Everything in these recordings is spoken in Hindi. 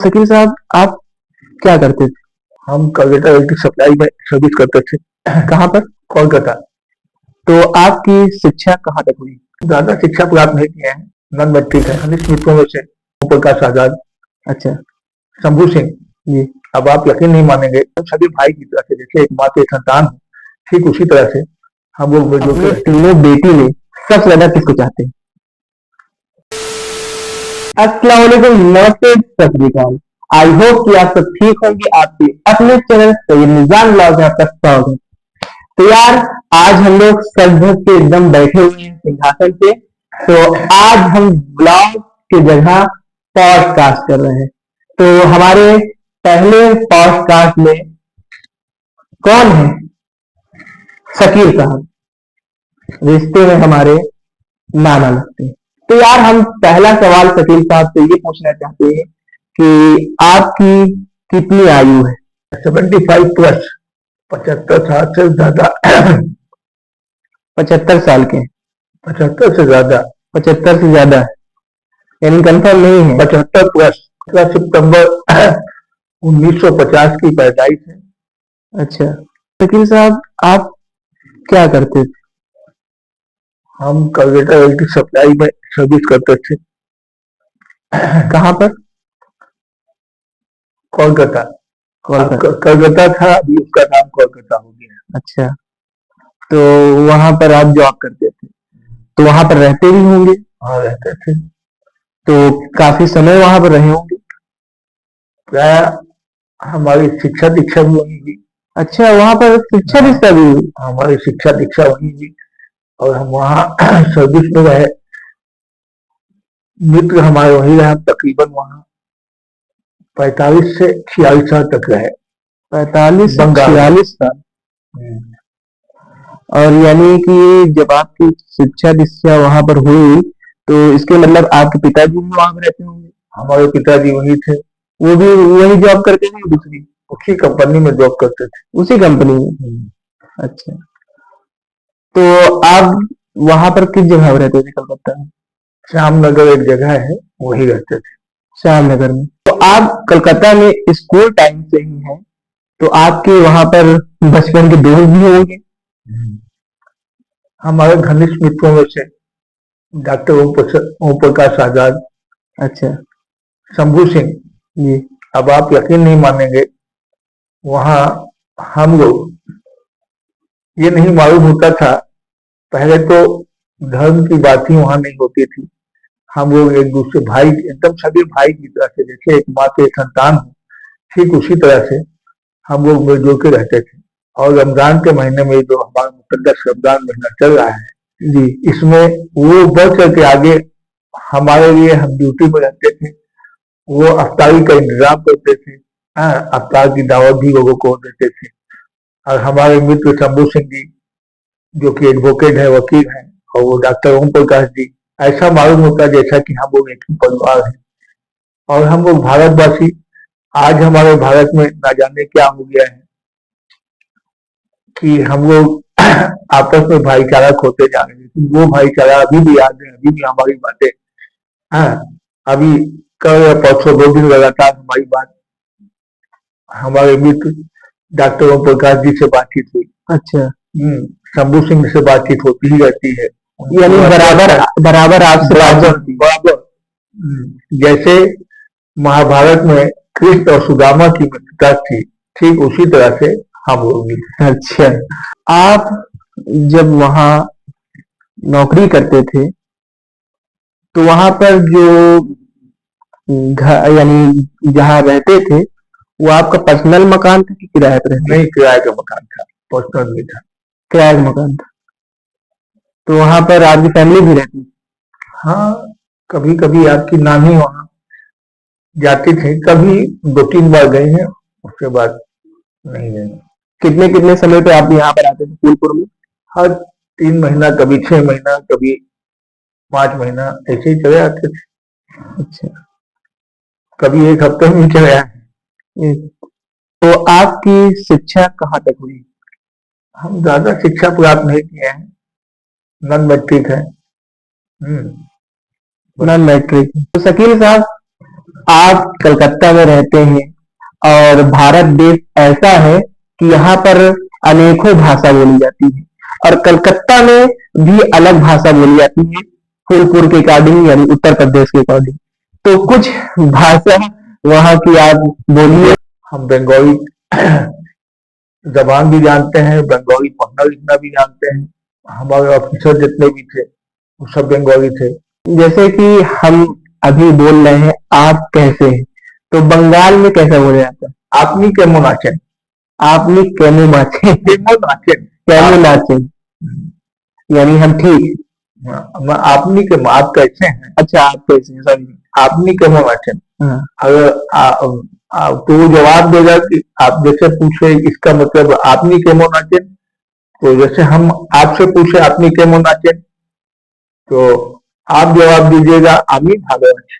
शकील साहब, आप क्या करते थे? हम कोलकाता इलेक्ट्रिक सप्लाई में सर्विस करते थे। कहाँ पर? कोलकाता। तो आपकी शिक्षा कहाँ तक हुई? ज्यादा शिक्षा प्राप्त नहीं किए हैं, नन मैट्रिक है। घनिष्ठ मित्रों में से ओम प्रकाश आजाद, अच्छा शंभू सिंह। जी। अब आप यकीन नहीं मानेंगे, हम सभी भाई की तरह से, जैसे एक माँ के संतान हो, ठीक उसी तरह से हम लोग मिलजुल अपने के रहते तीनों बेटी में सबसे ज्यादा किसको चाहते हैं? अस्सलाम वालेकुम, नमस्ते, सत श्री अकाल। आई होप कि आप सब ठीक होंगे। आपके अपने चैनल सैयद निजाम ब्लॉग में आपका स्वागत है। तो यार, आज हम लोग सज धज के एकदम बैठे हुए हैं सिंहासन पे। तो आज हम ब्लॉग की जगह पॉडकास्ट कर रहे हैं। तो हमारे पहले पॉडकास्ट में कौन है? शकील साहब, रिश्ते में हमारे नाना लगते हैं। तो यार, हम पहला सवाल शकील साहब से ये पूछना चाहते हैं कि आपकी कितनी आयु है? 75 प्लस, 75 साल से ज्यादा। 75 साल के? 75 से ज्यादा। 75 से ज्यादा है, यानी कंफर्म नहीं है? 75 प्लस। 17 सितंबर 1950 की पैदाइश है। अच्छा, शकील साहब, आप क्या करते थे? हम कोलकाता इलेक्ट्रिक सप्लाई में सर्विस करते थे। कहाँ पर? कोलकाता। कोलकाता। कोलकाता था, अभी उसका नाम कोलकाता हो गया है। अच्छा, तो वहां पर आप जॉब करते थे, तो वहां पर रहते भी होंगे? हाँ, रहते थे। तो काफी समय वहां पर रहे होंगे? प्राय हमारी शिक्षा दीक्षा भी वहीं हुई। अच्छा, वहां पर शिक्षा दीक्षा भी हुई? हमारी शिक्षा दीक्षा वहीं हुई और हम वहाँ सर्विस में रहे। मित्र हमारे वहीं रहे, हम तकरीबन वहाँ 45 से 46 साल तक रहे। 45 से बंगाल। 46 साल? और यानी कि जब आपकी शिक्षा दीक्षा वहां पर हुई, तो इसके मतलब आपके पिताजी भी वहां पर रहते होंगे? हमारे पिताजी वहीं थे। वो भी वही जॉब करते थे? दूसरी उसी कंपनी में जॉब करते थे। उसी कंपनी में? अच्छा, तो आप वहां पर किस जगह पर रहते थे कलकत्ता में? श्याम नगर एक जगह है, वहीं रहते थे। श्याम नगर में? तो आप कलकत्ता में स्कूल टाइम से ही हैं, तो आपके वहां पर बचपन के दोस्त भी होंगे? हमारे घनिष्ठ मित्रों में से डॉक्टर ओम प्रकाश आजाद, अच्छा शंभू सिंह। जी। अब आप यकीन नहीं मानेंगे, वहाँ हम लोग, ये नहीं मालूम होता था पहले तो, धर्म की बात ही वहाँ नहीं होती थी। हम लोग एक दूसरे भाई, एकदम सभी भाई की तरह से, जैसे एक माँ के संतान हो, ठीक उसी तरह से हम लोग मिलजुल के रहते थे। और रमजान के महीने में जो हमारा मुकद्दस रमजान महीना चल रहा है जी, इसमें वो बढ़ करके आगे हमारे लिए, हम ड्यूटी में रहते थे, वो अफ्तारी का इंतजाम करते थे। हाँ, अफ्तार की दावत भी लोगों को देते थे। और हमारे मित्र शंभू सिंह जी, जो कि एडवोकेट है, वकील है, और वो डॉक्टर ओम प्रकाश जी, ऐसा मालूम होता है जैसा कि हम लोग एक ही परिवार है। और हम लोग भारतवासी, आज हमारे भारत में ना जाने क्या हो गया है कि हम लोग आपस में भाईचारा खोते जा रहे हैं, लेकिन वो भाईचारा अभी भी याद है, अभी भी हमारी बातें। हाँ, अभी कल या परसों 2 दिन लगातार हमारी बात, हमारे मित्र डॉक्टर ओम प्रकाश जी से बातचीत हुई। अच्छा, शंभू सिंह से बातचीत होती ही रहती है। यानी बराबर बराबर आपसे बराबर बराबर। जैसे महाभारत में कृष्ण और सुदामा की मित्रता थी, ठीक उसी तरह से हम लोग भी। अच्छा, आप जब वहाँ नौकरी करते थे, तो वहां पर जो घर यानी जहाँ रहते थे, वो आपका पर्सनल मकान था कि किराए पर रहते थे? नहीं, किराए का मकान था, पर्सनल नहीं था। किराए का मकान था। तो वहां पर आपकी फैमिली भी रहती? हाँ, कभी कभी आपकी नानी वहाँ जाती थी, कभी 2-3 बार गए हैं, उसके बाद नहीं गए। कितने कितने समय पे आप यहाँ पर आते थे फूलपुर में? हर 3 महीना, कभी 6 महीना, कभी 5 महीना, ऐसे ही चले आते थे। अच्छा, कभी एक हफ्ते में ही चले आए। तो आपकी शिक्षा कहाँ तक हुई? हम ज्यादा शिक्षा प्राप्त नहीं किए हैं, नन मैट्रिक है। Non matric. तो शकील साहब, आप कलकत्ता में रहते हैं और भारत देश ऐसा है कि यहाँ पर अनेकों भाषा बोली जाती है और कलकत्ता में भी अलग भाषा बोली जाती है फूलपुर के अकॉर्डिंग यानी उत्तर प्रदेश के अकॉर्डिंग। तो कुछ भाषा वहाँ की आप बोलिए। हम बंगाली जबान भी जानते हैं, बंगाली पढ़ना लिखना भी जानते हैं। हमारे ऑफिसर जितने भी थे वो सब बंगाली थे। जैसे कि हम अभी बोल रहे हैं आप कैसे हैं, तो बंगाल में कैसा बोला जाता है? आपनी केमन आছেন, आपने कैमो नाचे, केमन आছেন, कैमो नाचे यानी हम ठीक। आपनी के आप कैसे हैं, अच्छा आप कैसे हैं, सॉरी। आपनी केमन आছেন। हाँ, अगर तो वो जवाब देगा कि आप जैसे पूछे इसका मतलब आपनी केमन आছেন, तो जैसे हम आपसे पूछे आपनी केमन आছেন तो आप जवाब दीजिएगा आमी भालो आছি,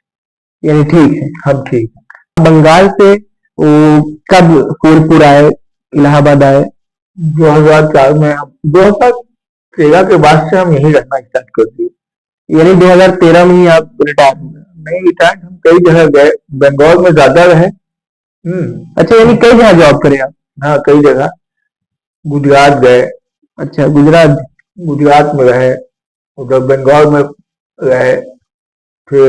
यानी ठीक है। हम ठीक। बंगाल से वो कब फूलपुर आए, इलाहाबाद आए? 2004 में हम 2013 के बाद से हम यहीं रहना स्टार्ट कर दिए। यानी 2013 में ही आप रिटायर हो गए? नहीं रिटायर्ड हम कई जगह गए, बंगाल में ज्यादा रहे। अच्छा यानी कई जगह जॉब करे आप? हाँ कई जगह, गुजरात गए, अच्छा गुजरात। गुजरात में रहे, उधर बंगाल में रहे, फिर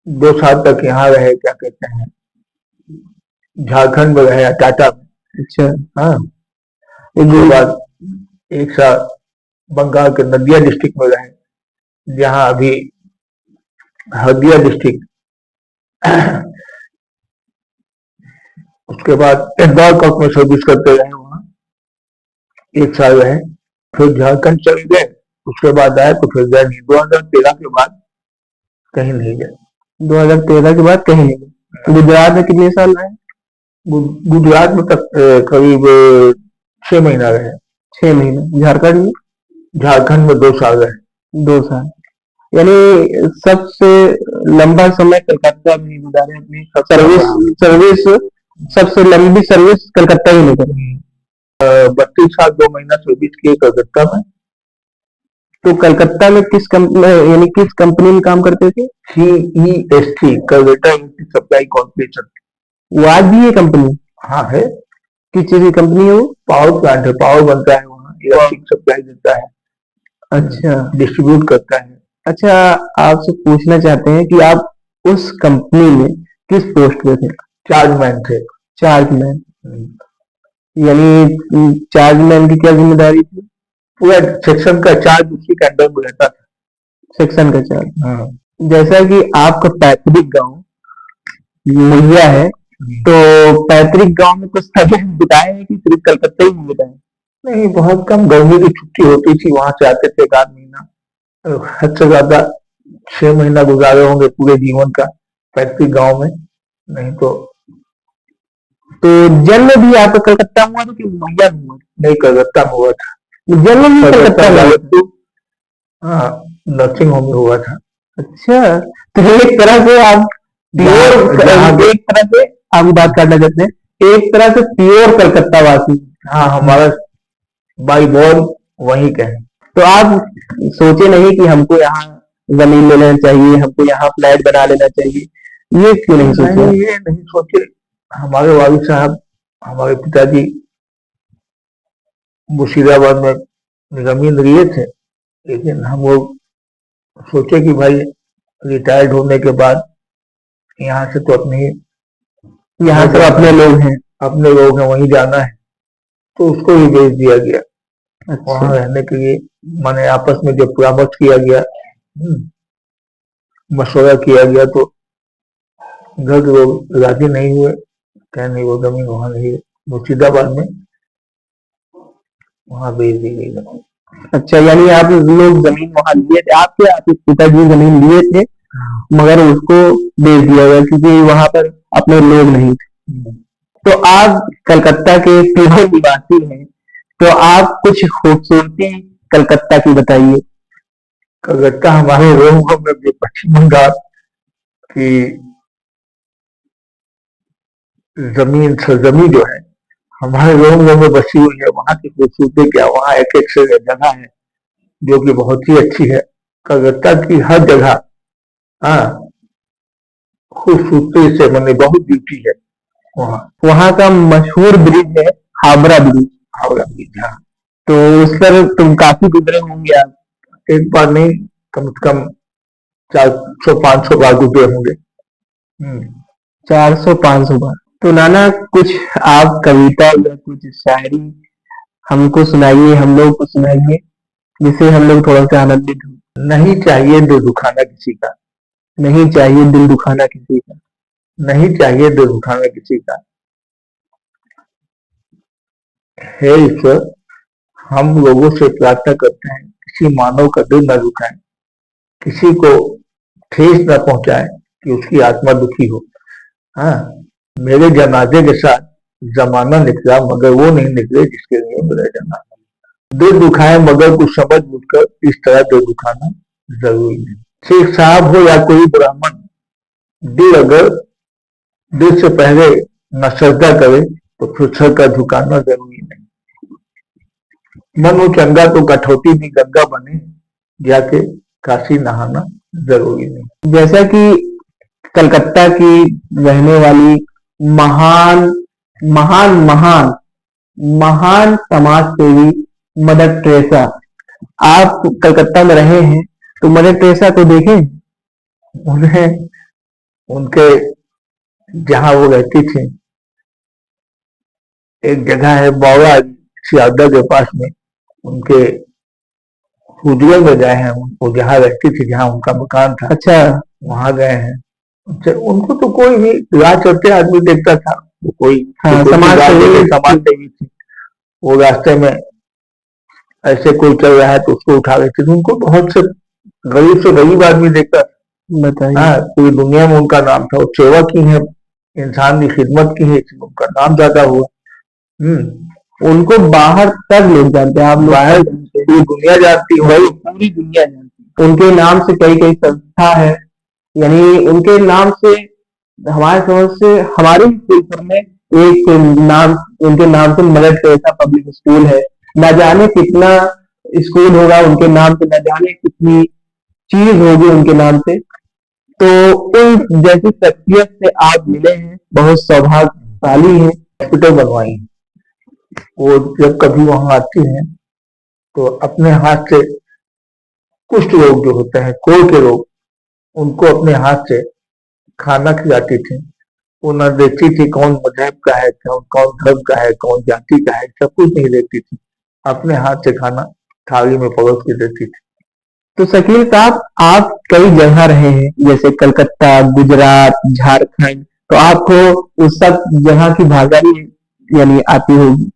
2 साल तक यहाँ रहे, क्या कहते हैं झारखंड में रहे टाटा में। अच्छा हाँ उसके बाद 1 साल बंगाल के नदिया डिस्ट्रिक्ट में रहे, जहाँ अभी हल्दिया डिस्ट्रिक्ट। उसके बाद इंदौर कोर्ट में सर्विस करते रहे, वहाँ 1 साल रहे, फिर झारखंड चले गए, उसके बाद आए तो फिर गए नहीं। 2013 के बाद कहीं नहीं गए। 2013 के बाद कहीं नहीं गए। गुजरात में कितने साल रहे? गुजरात में तक करीब 6 महीना रहे। 6 महीने। झारखंड में? झारखंड में 2 साल रहे। 2 साल। यानी सबसे लंबा समय कलकत्ता में ही गुजारे अपनी सर्विस सबसे लंबी सर्विस कलकत्ता ही में करी। 32 साल 2 महीना सर्विस किए कलकत्ता में। तो कलकत्ता में किस कंपनी यानी किस कंपनी में काम करते थे? CEST Calcutta electric supply corporation. वो आज भी ये कंपनी? हाँ है। किस चीज की कंपनी है वो? पावर प्लांट है, पावर बनता है वहाँ, इलेक्ट्रिक सप्लाई देता है, अच्छा डिस्ट्रीब्यूट करता है। अच्छा आपसे पूछना चाहते हैं कि आप उस कंपनी में किस पोस्ट पे थे? चार्जमैन थे। चार्जमैन यानी चार्जमैन की क्या जिम्मेदारी थी? पूरा सेक्शन का चार्ज उसी के अंडर में रहता था। सेक्शन का चार्ज। हाँ। जैसा कि आपका पैतृक गांव मुहैया है, तो पैतृक गांव में कुछ समय बिताए हैं कि सिर्फ कलकत्ता ही में बिताए? नहीं बहुत कम, गर्मी की छुट्टी होती थी, वहां से आते थे 1 आध महीना। हद से ज्यादा 6 महीना गुजारे होंगे पूरे जीवन का पैतृक गांव में, नहीं तो। तो जन्म भी आपका कलकत्ता हुआ था कि मुहैया में हुआ? नहीं कलकत्ता में हुआ था। जन्म भी कलकत्ता में हुआ था? हाँ नर्सिंग होम में हुआ था। अच्छा तो एक तरह से आप प्योर, एक तरह से आप बात करना चाहते हैं एक तरह से प्योर कलकत्ता वासी। हाँ हमारा बाई बॉर्न वहीं के हैं। तो आप सोचे नहीं कि हमको यहाँ जमीन ले लेना चाहिए, हमको यहाँ फ्लैट बना लेना चाहिए, ये क्यों नहीं सोचे? नहीं ये नहीं सोचे। हमारे वालिद साहब, हमारे पिताजी मुर्शिदाबाद में जमीन लिए थे, लेकिन हम लोग सोचे कि भाई रिटायर्ड होने के बाद यहाँ से तो अपने यहाँ तो अपने लोग हैं, अपने लोग हैं, वहीं जाना है, तो उसको भी बेच दिया गया। वहां अच्छा रहने के लिए माने आपस में जब परामर्श किया गया, मशवरा किया गया, तो घर के लोग राजी नहीं हुए, कह नहीं वो जमीन वहां नहीं है, मुर्शिदाबाद में वहां बेच दी गई जमीन। अच्छा यानी आप लोग जमीन वहां लिए थे, आपके पिताजी जमीन लिए थे मगर उसको बेच दिया गया क्योंकि वहां पर अपने लोग नहीं थे। तो आप कलकत्ता के प्योर निवासी हैं, तो आप कुछ खूबसूरती कलकत्ता की बताइए। कलकत्ता हमारे रोम में जो पश्चिम बंगाल की जमीन सरजमी जो है हमारे रोम में बसी हुई है, वहां की खूबसूरती क्या, वहाँ एक एक से जगह है जो कि बहुत ही अच्छी है। कलकत्ता की हर जगह हाँ खूबसूरती से मैंने बहुत ब्यूटी है वहाँ। वहाँ का मशहूर ब्रिज है हावड़ा ब्रिज। हावड़ा ब्रिज, हाँ। तो उस पर तुम काफी गुजरे होंगे आप। एक बार नहीं, कम से कम 400-500 बार गुजरे होंगे। 400-500 बार। तो नाना कुछ आप कविता या कुछ शायरी हमको सुनाइए, हम लोग को सुनाइए, जिससे हम लोग थोड़ा सा आनंदित हो। नहीं चाहिए दिल दुखाना किसी का, नहीं चाहिए दिल दुखाना किसी का, नहीं चाहिए दिल दुखाना किसी का। हे ईश्वर, हम लोगों से प्रार्थना करते हैं किसी मानव का दिल न दुखाएं, किसी को ठेस न पहुंचाएं कि उसकी आत्मा दुखी हो। हाँ, मेरे जनाजे के साथ जमाना निकला मगर वो नहीं निकले जिसके लिए मेरा जनाजा। दिल दुखाए मगर कुछ समझ बुझकर, इस तरह दिल दुखाना जरूरी नहीं। शेख साहब हो या कोई ब्राह्मण, दिल अगर दिल से पहले न सजदा करे तो फिर सर का झुकाना जरूरी नहीं। मन हो चंगा तो कठौती भी गंगा बने, जाके काशी नहाना जरूरी नहीं। जैसा कि कलकत्ता की रहने वाली महान महान महान महान समाज सेवी मदर टेरेसा, आप कलकत्ता में रहे हैं तो मदर टेरेसा को देखें। उन्हें, उनके जहां वो रहती थी, एक जगह है बावला सियादा के पास में, उनके हुजरे में गए हैं। वो जहाँ रहती थी, जहाँ उनका मकान था, अच्छा। वहां गए हैं। उनको तो कोई भी राह चलते आदमी देखता था, वो कोई हाँ, समाज समाज सेवी थी। वो रास्ते में ऐसे कोई चल रहा है तो उसको उठा लेते थे। उनको बहुत से गरीब आदमी देखता था। बताइए। हाँ, पूरी दुनिया में उनका नाम था। वो सेवा की है, इंसान की खिदमत की है, इसलिए उनका नाम ज्यादा हुआ। उनको बाहर तक लोग जानते हैं, आप लोग बाहर जानते हैं, पूरी दुनिया जानती है। वही पूरी दुनिया जानती है। उनके नाम से कई कई संस्था है, यानी उनके नाम से हमारे समझ से हमारे स्कूल में एक नाम, उनके नाम से मदर टेरेसा पब्लिक स्कूल है। न जाने कितना स्कूल होगा उनके नाम से, न जाने कितनी चीज होगी उनके नाम से। तो उन जैसी शख्सियत से आप मिले हैं, बहुत सौभाग्यशाली हैं। हॉस्पिटल बनवाई। वो जब कभी वहां आती हैं तो अपने हाथ से कुष्ठ रोग जो होते हैं, कोढ़ के रोग, उनको अपने हाथ से खाना खिलाती थी। वो न देखती थी कौन मजहब का है, कौन कौन धर्म का है, कौन जाति का है, सब कुछ नहीं देखती थी। अपने हाथ से खाना थाली में परोस के देती थी। तो शकील साहब, आप कई जगह रहे हैं, जैसे कलकत्ता, गुजरात, झारखंड, तो आपको उस सब जगह की भाषा भी यानी आती होगी।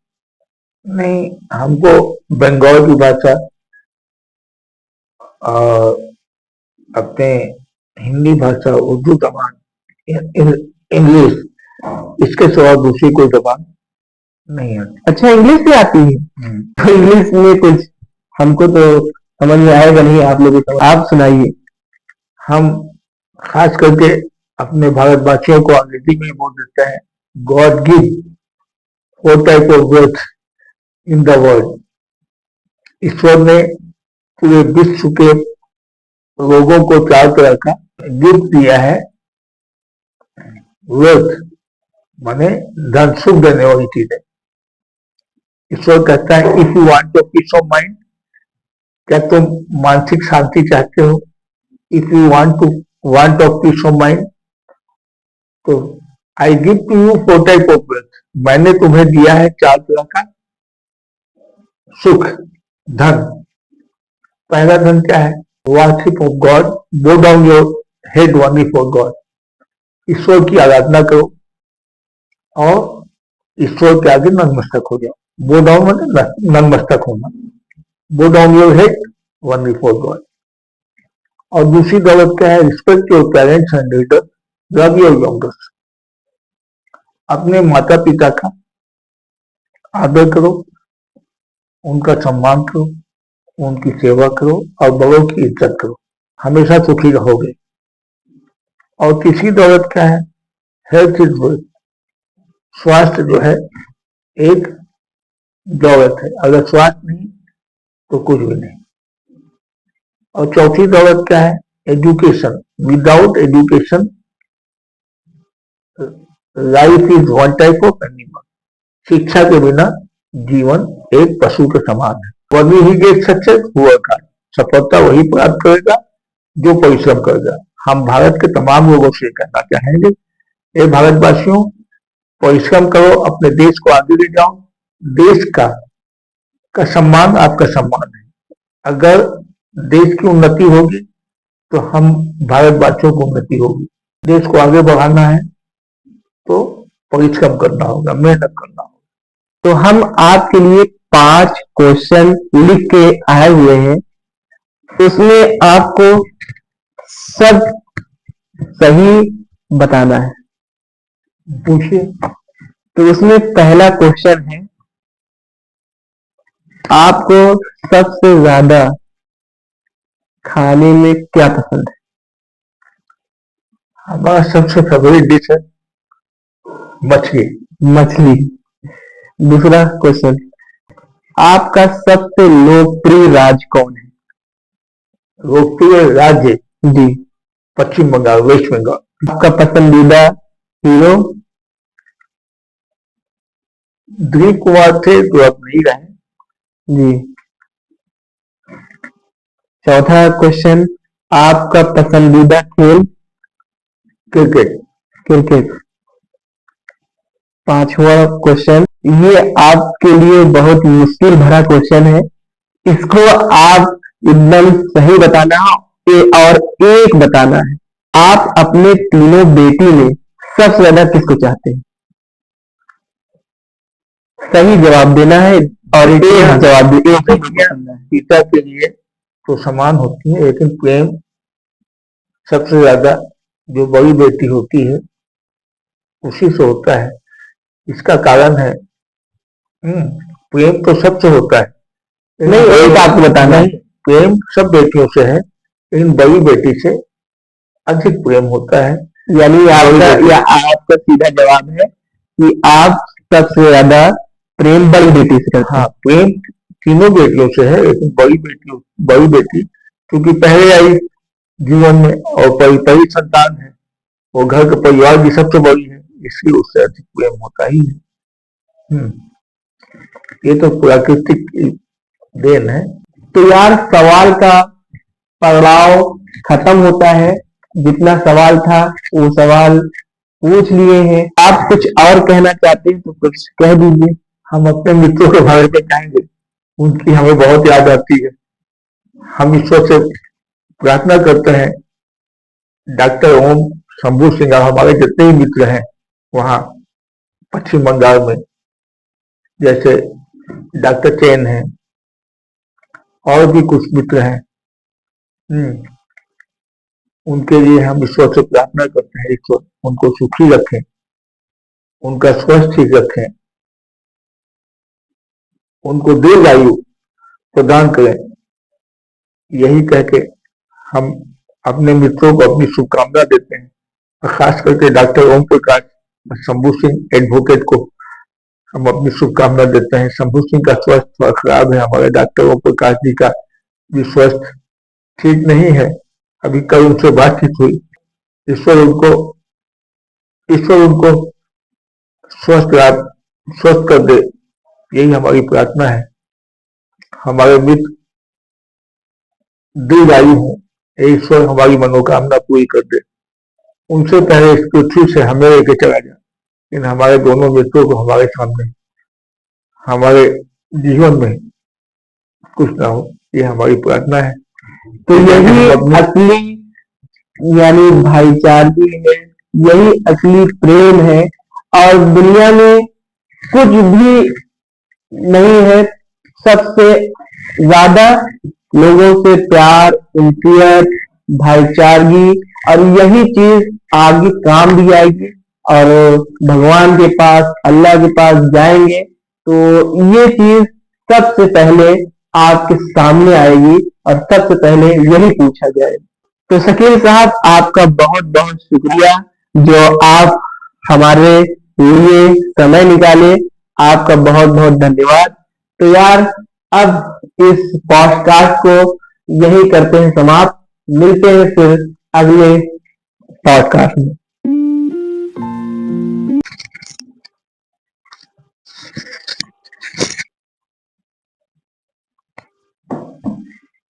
नहीं, हमको बंगाल की भाषा और अपने हिंदी भाषा, उर्दू जबान, इंग्लिश, इसके सिवा दूसरी कोई जबान नहीं आती। अच्छा, इंग्लिश भी आती है। तो इंग्लिश में कुछ हमको तो समझ में आएगा नहीं, आप लोगों को आप सुनाइए। हम खास करके अपने भारतवासियों को अंग्रेजी में बोल देते हैं, god give 4 type of birth in the world. ईश्वर ने पूरे विश्व के लोगों को 4 तरह का गिफ्ट दिया है। वर्थ माने धन, सुख देने वाली चीज है। ईश्वर कहता है, if you want your peace of mind, क्या तुम मानसिक शांति चाहते हो? If you want of peace of mind, तो I give to you 4 type of wealth. मैंने तुम्हें दिया है 4 तरह का सुख, धन। पहला धन क्या है? Worship of god, bow down your head only for god. ईश्वर की आराधना करो और ईश्वर के आगे नतमस्तक हो जाओ। बो डाउन मतलब नतमस्तक होना। बो down your head only for God. और दूसरी दौलत क्या है? Respect your parents and leader, love your youngers. अपने माता पिता का आदर करो, उनका सम्मान करो, उनकी सेवा करो और बड़ों की इज्जत करो, हमेशा सुखी रहोगे। और तीसरी दौलत क्या है? Health is wealth. स्वास्थ्य जो है एक दौलत है, अगर स्वास्थ्य नहीं तो कुछ भी नहीं। और चौथी दौलत क्या है? Education. Without education life is one type of animal. शिक्षा के बिना जीवन एक पशु के समान है। वही ही गेट सक्सेस हुआ का सफलता वही प्राप्त करेगा जो परिश्रम करेगा। हम भारत के तमाम लोगों से कहना चाहेंगे, ये भारतवासियों, परिश्रम करो, अपने देश को आगे ले जाओ। देश का सम्मान आपका सम्मान है। अगर देश की उन्नति होगी तो हम भारतवासियों को उन्नति होगी। देश को आगे बढ़ाना है तो परिश्रम करना होगा, मेहनत करना होगा। तो हम आपके लिए 5 क्वेश्चन लिख के आए हुए हैं, उसमें आपको सब सही बताना है। पूछिए। तो उसमें पहला क्वेश्चन है, आपको सबसे ज्यादा खाने में क्या पसंद है? हमारा सबसे फेवरेट डिश है मछली। मछली। दूसरा क्वेश्चन, आपका सबसे लोकप्रिय राज्य कौन है? लोकप्रिय राज्य जी। पश्चिम बंगाल, वेस्ट बंगाल। आपका पसंदीदा हीरो? दिलीप कुमार थे जो अब नहीं रहे। जी। चौथा क्वेश्चन, आपका पसंदीदा खेल? क्रिकेट। क्रिकेट। पांचवा क्वेश्चन, ये आपके लिए बहुत मुश्किल भरा क्वेश्चन है, इसको आप एकदम सही बताना है और एक बताना है। आप अपने तीनों बेटी में सबसे ज्यादा किसको चाहते हैं? सही जवाब देना है और एक जवाब पिता के लिए तो समान होती है, लेकिन प्रेम सबसे ज्यादा जो बड़ी बेटी होती है उसी से होता है। इसका कारण है प्रेम तो सबसे होता है। नहीं, एक आपको बताना है। प्रेम सब बेटियों से है, लेकिन बड़ी बेटी से अधिक प्रेम होता है। यानी आपका सीधा जवाब है कि आप सबसे ज्यादा प्रेम बड़ी बेटी से करते हैं। हाँ, प्रेम तीनों बेटियों से है, लेकिन बड़ी बेटी क्योंकि पहले आई जीवन में और पहली संतान है, वो घर के परिवार की सबसे बड़ी है, इसलिए उससे अधिक प्रेम होता ही है। ये तो प्राकृतिक देन है। तो यार, सवाल का पड़ाव खत्म होता है। जितना सवाल था वो सवाल पूछ लिए हैं। आप कुछ और कहना चाहते हैं तो कुछ कह दीजिए। हम अपने मित्रों के बारे में कहेंगे, उनकी हमें बहुत याद आती है। हम ईश्वर से प्रार्थना करते हैं डॉक्टर ओम, शंभू सिंह, हमारे जितने भी मित्र हैं वहाँ पश्चिम बंगाल में, जैसे डॉक्टर चैन है और भी कुछ मित्र हैं, उनके लिए हम ईश्वर से प्रार्थना करते हैं, ईश्वर उनको सुखी रखें, उनका स्वास्थ्य ठीक रखें, उनको दीर्घायु प्रदान करें। यही कह के हम अपने मित्रों को अपनी शुभकामना देते हैं, और खास करके डॉक्टर ओम प्रकाश, शंभू सिंह एडवोकेट को हम अपनी शुभकामना देते हैं। शंभू सिंह का स्वास्थ्य थोड़ा खराब है, हमारे डॉक्टर ओम प्रकाश जी का भी स्वास्थ्य ठीक नहीं है। अभी कल उनसे बातचीत हुई। ईश्वर उनको स्वस्थ कर दे, यही हमारी प्रार्थना है। हमारे मित्र दीर्घायु हो, ईश्वर हमारी मनोकामना पूरी कर दे। उनसे पहले इस पृथ्वी से हमें लेके चला जाए, इन हमारे दोनों मित्रों को हमारे सामने हमारे जीवन में कुछ ना हो, ये हमारी प्रार्थना है। तो यही असली यानी भाईचारगी है, यही असली प्रेम है, और दुनिया में कुछ भी नहीं है। सबसे ज्यादा लोगों से प्यार, इंसियत, भाईचारगी, और यही चीज आगे काम भी आएगी। और भगवान के पास, अल्लाह के पास जाएंगे तो ये चीज सबसे पहले आपके सामने आएगी और सबसे पहले यही पूछा जाएगा। तो शकील साहब, आपका बहुत बहुत शुक्रिया जो आप हमारे लिए समय निकाले। आपका बहुत बहुत धन्यवाद। तो यार, अब इस पॉडकास्ट को यही करते हैं समाप्त। मिलते हैं फिर अगले पॉडकास्ट में।